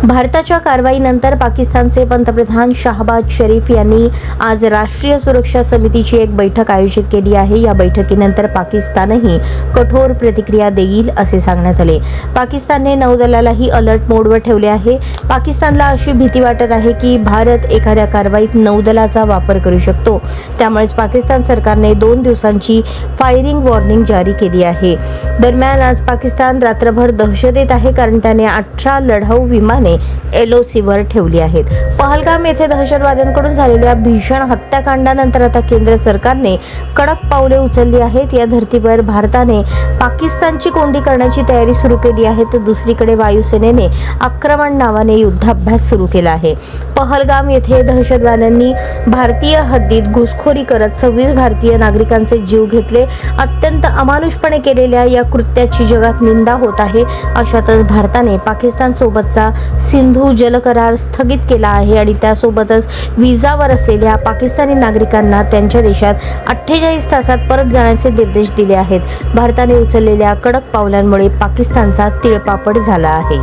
भारताच्या कारवाईनंतर पाकिस्तानचे पंतप्रधान शहबाज शरीफ यांनी आज राष्ट्रीय सुरक्षा समितीची एक बैठक आयोजित केली आहे। या बैठकीनंतर पाकिस्तानही कठोर प्रतिक्रिया देईल असे सांगण्यात आले। पाकिस्तानने नौदलालाही अलर्ट मोडवर ठेवले आहे। पाकिस्तानला अशी भीती वाटत आहे की भारत एखाद्या कारवाईत नौदलाचा वापर करू शकतो। त्यामुळेच पाकिस्तान सरकारने 2 दिवसांची फायरिंग वॉर्निंग जारी केली आहे। दरम्यान आज पाकिस्तान रात्रभर दहशतीत आहे, कारण त्याने 18 लढाऊ विमाने LOC वर ठेवली आहेत। पहलगाम येथे दहशतवाद्यांकडून झालेल्या भीषण हत्याकांडानंतर आता केंद्र सरकारने कडक पावले उचलली आहेत। या धर्तीवर भारताने पाकिस्तानची कोंडी करण्याची तयारी सुरू केली आहे, तर दुसरीकडे वायुसेनेने आक्रमण नावाने युद्धाभ्यास सुरू केला आहे। पहलगाम येथे दहशतवाद्यांनी भारतीय हद्दीत घुसखोरी करत 26 भारतीय नागरिकांचे जीव घेतले। अत्यंत अमानुषपणे केलेल्या या कृत्याची जगात निंदा होत आहे। अशातच भारताने पाकिस्तान सोबतचा सिंधू जलकरार स्थगित केला आहे आणि त्यासोबतच व्हिसावर असलेल्या पाकिस्तानी नागरिकांना त्यांच्या देशात 48 तासात परत जाण्याचे निर्देश दिले आहेत। भारताने उचललेल्या कडक पावलांमुळे पाकिस्तानचा तिळपापड झाला आहे।